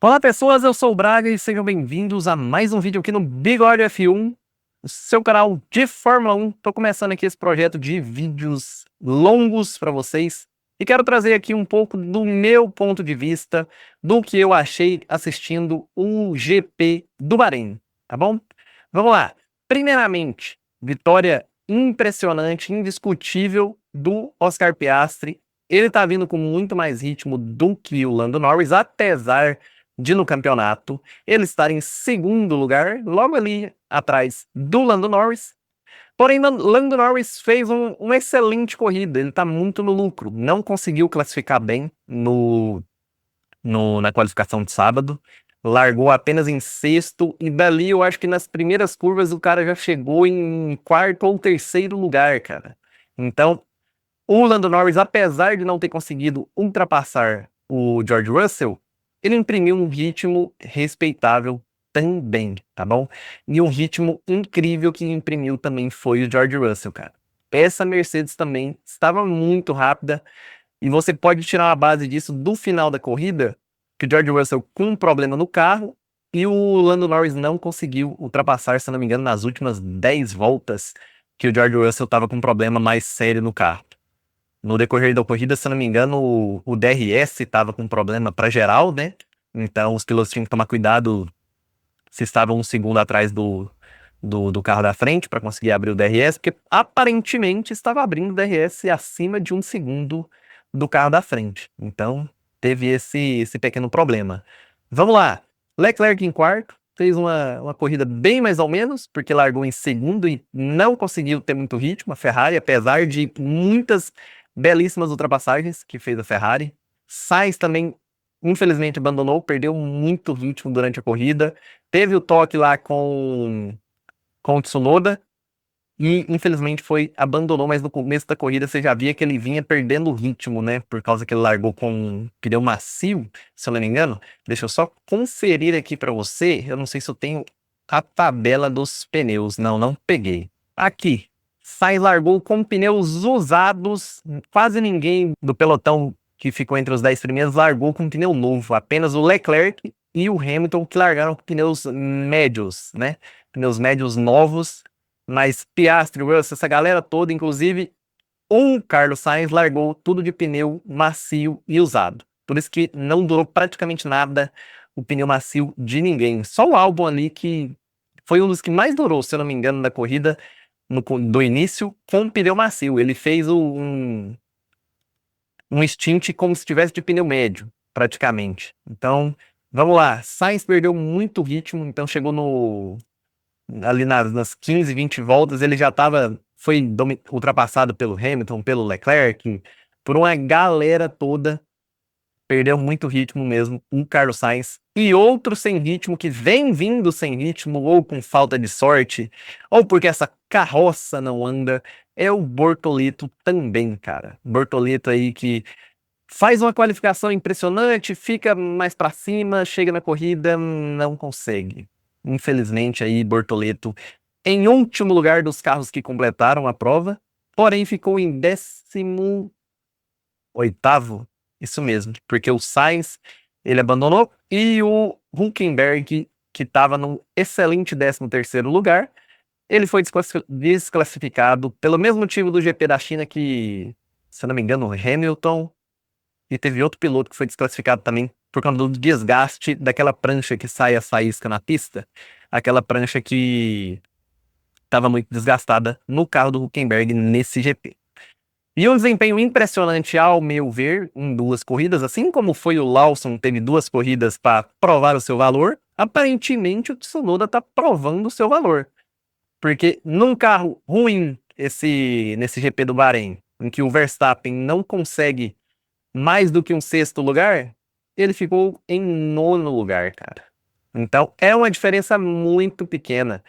Olá pessoas, eu sou o Braga e sejam bem-vindos a mais um vídeo aqui no Bigode F1, o seu canal de Fórmula 1. Tô começando aqui esse projeto de vídeos longos para vocês e quero trazer aqui um pouco do meu ponto de vista do que eu achei assistindo o GP do Bahrein, tá bom? Vamos lá. Primeiramente, vitória impressionante, indiscutível do Oscar Piastri. Ele tá vindo com muito mais ritmo do que o Lando Norris, apesar de no campeonato ele estar em segundo lugar, logo ali atrás do Lando Norris. Porém, Lando Norris fez uma excelente corrida, ele está muito no lucro, não conseguiu classificar bem na qualificação de sábado, largou apenas em sexto, e dali eu acho que nas primeiras curvas o cara já chegou em quarto ou terceiro lugar, cara. Então, o Lando Norris, apesar de não ter conseguido ultrapassar o George Russell, ele imprimiu um ritmo respeitável também, tá bom? E um ritmo incrível que imprimiu também foi o George Russell, cara. Essa Mercedes também estava muito rápida e você pode tirar a base disso do final da corrida, que o George Russell com um problema no carro e o Lando Norris não conseguiu ultrapassar, se não me engano, nas últimas 10 voltas, que o George Russell estava com um problema mais sério no carro. No decorrer da corrida, se não me engano, o DRS estava com problema para geral, né? Então os pilotos tinham que tomar cuidado se estavam um segundo atrás do carro da frente para conseguir abrir o DRS, porque aparentemente estava abrindo o DRS acima de um segundo do carro da frente. Então teve esse pequeno problema. Vamos lá. Leclerc em quarto, fez uma corrida bem mais ou menos, porque largou em segundo e não conseguiu ter muito ritmo. A Ferrari, apesar de muitas belíssimas ultrapassagens que fez a Ferrari. Sainz também, infelizmente, abandonou, perdeu muito ritmo durante a corrida. Teve o toque lá com o Tsunoda e, infelizmente, abandonou, mas no começo da corrida você já via que ele vinha perdendo o ritmo, né? Por causa que ele largou com um pneu macio, se eu não me engano. Deixa eu só conferir aqui para você. Eu não sei se eu tenho a tabela dos pneus. Não, não peguei. Aqui. Sainz largou com pneus usados, quase ninguém do pelotão que ficou entre os 10 primeiros largou com pneu novo, apenas o Leclerc e o Hamilton que largaram com pneus médios, né? Pneus médios novos, mas Piastri, Russell, essa galera toda, inclusive o Carlos Sainz largou tudo de pneu macio e usado. Por isso que não durou praticamente nada o pneu macio de ninguém. Só o Albon ali que foi um dos que mais durou, se eu não me engano, da corrida, do início com pneu macio. Ele fez um stint como se tivesse de pneu médio, praticamente. Então, vamos lá. Sainz perdeu muito ritmo, então chegou ali nas 15, 20 voltas, ele já foi ultrapassado pelo Hamilton, pelo Leclerc, por uma galera toda. Perdeu muito ritmo mesmo, o Carlos Sainz. E outro sem ritmo, que vem vindo sem ritmo, ou com falta de sorte, ou porque essa carroça não anda, é o Bortoleto também, cara. Bortoleto aí que faz uma qualificação impressionante, fica mais pra cima, chega na corrida, não consegue. Infelizmente aí, Bortoleto em último lugar dos carros que completaram a prova, porém ficou em 18º. Isso mesmo, porque o Sainz, ele abandonou, e o Hülkenberg, que estava num excelente 13º lugar, ele foi desclassificado pelo mesmo motivo do GP da China que, se eu não me engano, o Hamilton, e teve outro piloto que foi desclassificado também por conta do desgaste daquela prancha que sai a faísca na pista, aquela prancha que estava muito desgastada no carro do Hülkenberg nesse GP. E um desempenho impressionante, ao meu ver, em 2 corridas, assim como foi o Lawson, teve 2 corridas para provar o seu valor, aparentemente o Tsunoda está provando o seu valor. Porque num carro ruim, nesse GP do Bahrein, em que o Verstappen não consegue mais do que um 6º lugar, ele ficou em 9º lugar, cara. Então é uma diferença muito pequena.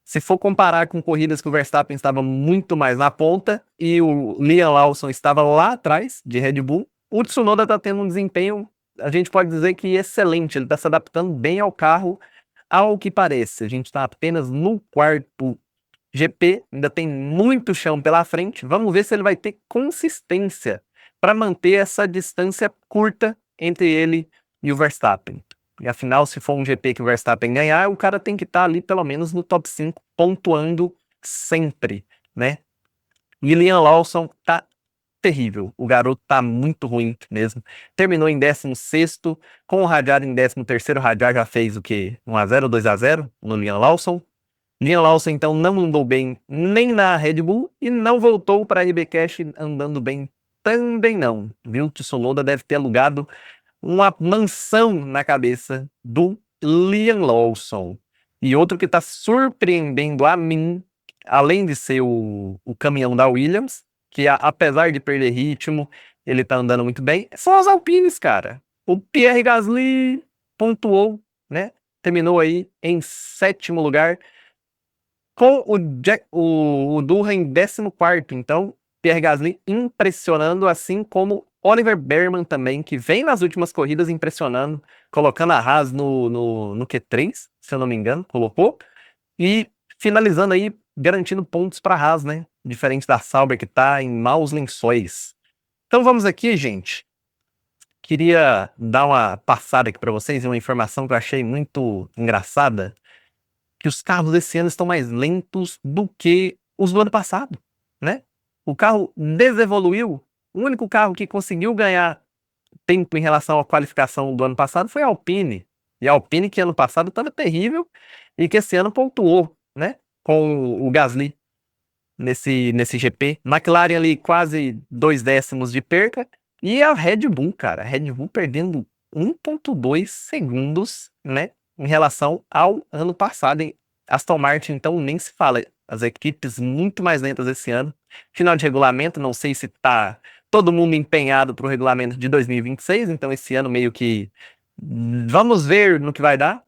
Se for comparar com corridas que o Verstappen estava muito mais na ponta e o Liam Lawson estava lá atrás de Red Bull, o Tsunoda está tendo um desempenho, a gente pode dizer que excelente. Ele está se adaptando bem ao carro, ao que parece. A gente está apenas no 4º GP, ainda tem muito chão pela frente. Vamos ver se ele vai ter consistência para manter essa distância curta entre ele e o Verstappen. E afinal, se for um GP que o Verstappen ganhar, o cara tem que estar ali pelo menos no top 5, pontuando sempre, né? E Liam Lawson tá terrível. O garoto tá muito ruim mesmo. Terminou em 16º, com o Hadjar em 13º. O Hadjar já fez o quê? 1-0, 2-0 no Liam Lawson. Liam Lawson, então, não andou bem nem na Red Bull e não voltou para a IBCash andando bem também não, viu? Tsunoda deve ter alugado uma mansão na cabeça do Liam Lawson. E outro que está surpreendendo a mim, além de ser o caminhão da Williams, que apesar de perder ritmo, ele tá andando muito bem, são as Alpines, cara. O Pierre Gasly pontuou, né? Terminou aí em 7º lugar, com o Durra em 14º. Então, Pierre Gasly impressionando, assim como Oliver Bearman também, que vem nas últimas corridas impressionando, colocando a Haas no Q3, se eu não me engano, colocou, e finalizando aí, garantindo pontos para a Haas, né? Diferente da Sauber, que tá em maus lençóis. Então vamos aqui, gente. Queria dar uma passada aqui para vocês, uma informação que eu achei muito engraçada, que os carros desse ano estão mais lentos do que os do ano passado, né? O carro desevoluiu. O único carro que conseguiu ganhar tempo em relação à qualificação do ano passado foi a Alpine. E a Alpine, que ano passado estava terrível e que esse ano pontuou, né? Com o Gasly nesse GP. McLaren ali quase 2 décimos de perca. E a Red Bull, cara. A Red Bull perdendo 1,2 segundos, né? Em relação ao ano passado, hein? Aston Martin, então, nem se fala. As equipes muito mais lentas esse ano. Final de regulamento, não sei se tá todo mundo empenhado para o regulamento de 2026, então esse ano meio que vamos ver no que vai dar.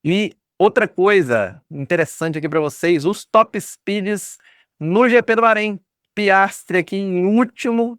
E outra coisa interessante aqui para vocês, os top speeds no GP do Bahrein. Piastri aqui em último,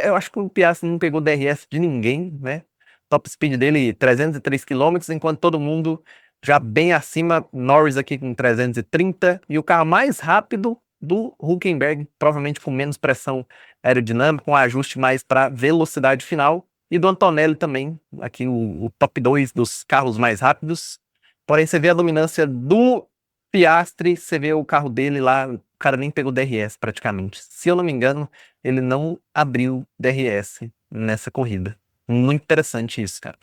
eu acho que o Piastri não pegou DRS de ninguém, né? Top speed dele 303 km, enquanto todo mundo já bem acima, Norris aqui com 330, e o carro mais rápido do Hülkenberg, provavelmente com menos pressão aerodinâmica, com um ajuste mais para velocidade final, e do Antonelli também, aqui o top 2 dos carros mais rápidos. Porém, você vê a dominância do Piastri, você vê o carro dele lá, o cara nem pegou DRS praticamente. Se eu não me engano, ele não abriu DRS nessa corrida. Muito interessante isso, cara.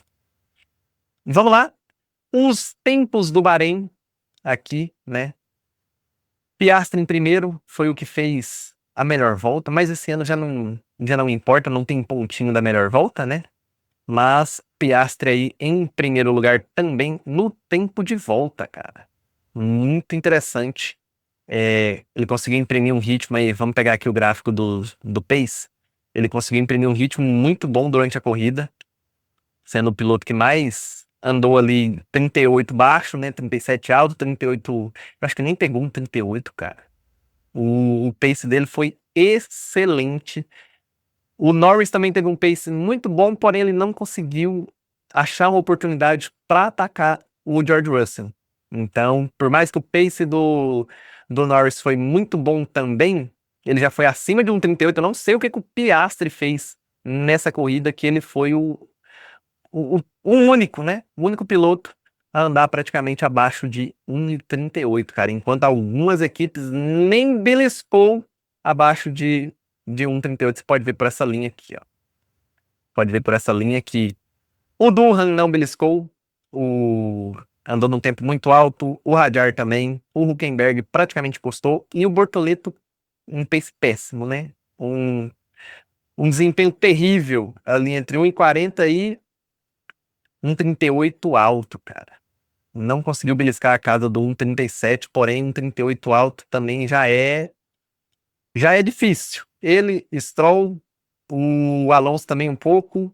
Vamos lá. Os tempos do Bahrein aqui, né? Piastri em primeiro foi o que fez a melhor volta, mas esse ano já não importa, não tem pontinho da melhor volta, né? Mas Piastri aí em primeiro lugar também no tempo de volta, cara. Muito interessante. Ele conseguiu imprimir um ritmo aí, vamos pegar aqui o gráfico do Pace. Ele conseguiu imprimir um ritmo muito bom durante a corrida, sendo o piloto que mais andou ali 38 baixo, né? 37 alto, 38. Eu acho que nem pegou um 38, cara. O pace dele foi excelente. O Norris também teve um pace muito bom, porém ele não conseguiu achar uma oportunidade para atacar o George Russell. Então, por mais que o pace do Norris foi muito bom também, ele já foi acima de um 38. Eu não sei o que o Piastri fez nessa corrida, que ele foi o único, né? O único piloto a andar praticamente abaixo de 1,38, cara. Enquanto algumas equipes nem beliscou abaixo de 1,38. Você pode ver por essa linha aqui, ó. Pode ver por essa linha que o Durham não beliscou, andou num tempo muito alto, o Hadjar também, o Hülkenberg praticamente postou, e o Bortoleto um pace péssimo, né? Um desempenho terrível ali entre 1,40 e 1,38 alto, cara. Não conseguiu beliscar a casa do 1,37, porém 1,38 alto também já é difícil. Ele, Stroll, o Alonso também um pouco.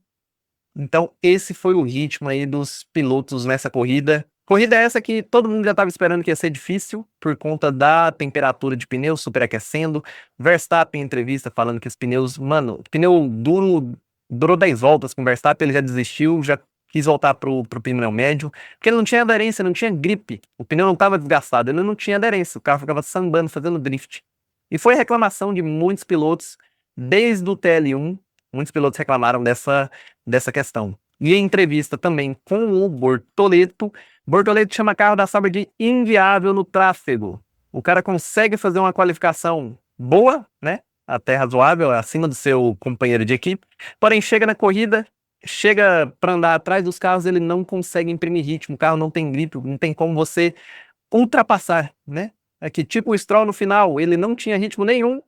Então esse foi o ritmo aí dos pilotos nessa corrida. Corrida essa que todo mundo já estava esperando que ia ser difícil por conta da temperatura de pneu superaquecendo. Verstappen em entrevista falando que os pneus, mano, pneu duro durou 10 voltas com o Verstappen, ele já desistiu, já quis voltar pro pneu médio, porque ele não tinha aderência, não tinha gripe. O pneu não estava desgastado, ele não tinha aderência, o carro ficava sambando, fazendo drift. E foi reclamação de muitos pilotos desde o TL1, muitos pilotos reclamaram dessa questão. E em entrevista também com o Bortoleto, Bortoleto chama carro da Sauber de inviável no tráfego. O cara consegue fazer uma qualificação boa, né? Até razoável, acima do seu companheiro de equipe. Porém, chega na corrida, chega para andar atrás dos carros, ele não consegue imprimir ritmo. O carro não tem grip, não tem como você ultrapassar, né? É que tipo o Stroll no final, ele não tinha ritmo nenhum,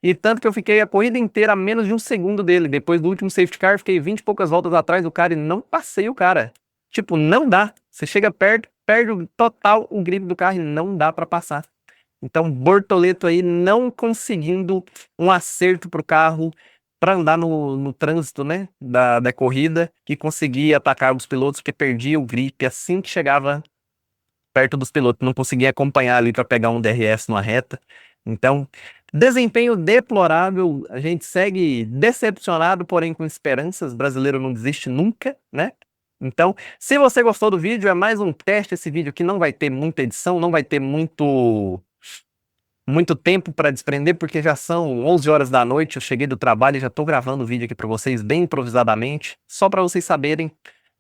e tanto que eu fiquei a corrida inteira a menos de um segundo dele. Depois do último safety car, fiquei 20 e poucas voltas atrás do cara e não passei o cara. Tipo, não dá. Você chega perto, perde total o grip do carro e não dá para passar. Então, Bortoleto aí não conseguindo um acerto pro carro para andar no trânsito, né, da corrida, e conseguir atacar os pilotos, porque perdia o grip assim que chegava perto dos pilotos, não conseguia acompanhar ali para pegar um DRS numa reta. Então, desempenho deplorável, a gente segue decepcionado, porém com esperanças, brasileiro não desiste nunca, né? Então, se você gostou do vídeo, é mais um teste esse vídeo que não vai ter muita edição, não vai ter muito tempo para desprender, porque já são 11 horas da noite, eu cheguei do trabalho e já estou gravando o vídeo aqui para vocês bem improvisadamente, só para vocês saberem.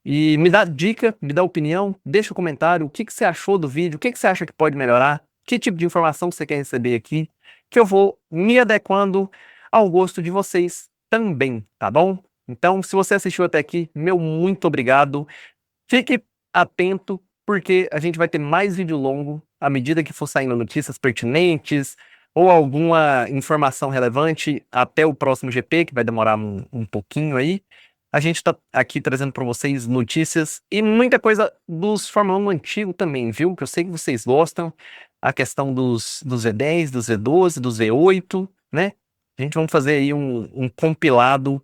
E me dá dica, me dá opinião, deixa um comentário, o que você achou do vídeo, o que você acha que pode melhorar, que tipo de informação você quer receber aqui, que eu vou me adequando ao gosto de vocês também, tá bom? Então, se você assistiu até aqui, meu muito obrigado. Fique atento, porque a gente vai ter mais vídeo longo à medida que for saindo notícias pertinentes ou alguma informação relevante até o próximo GP, que vai demorar um pouquinho aí. A gente tá aqui trazendo para vocês notícias e muita coisa dos Fórmula 1 antigo também, viu? Que eu sei que vocês gostam. A questão dos V10, dos V12, dos V8, né? A gente vai fazer aí um compilado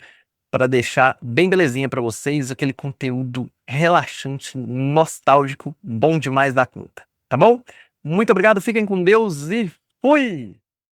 para deixar bem belezinha para vocês, aquele conteúdo relaxante, nostálgico, bom demais da conta, tá bom? Muito obrigado, fiquem com Deus e fui!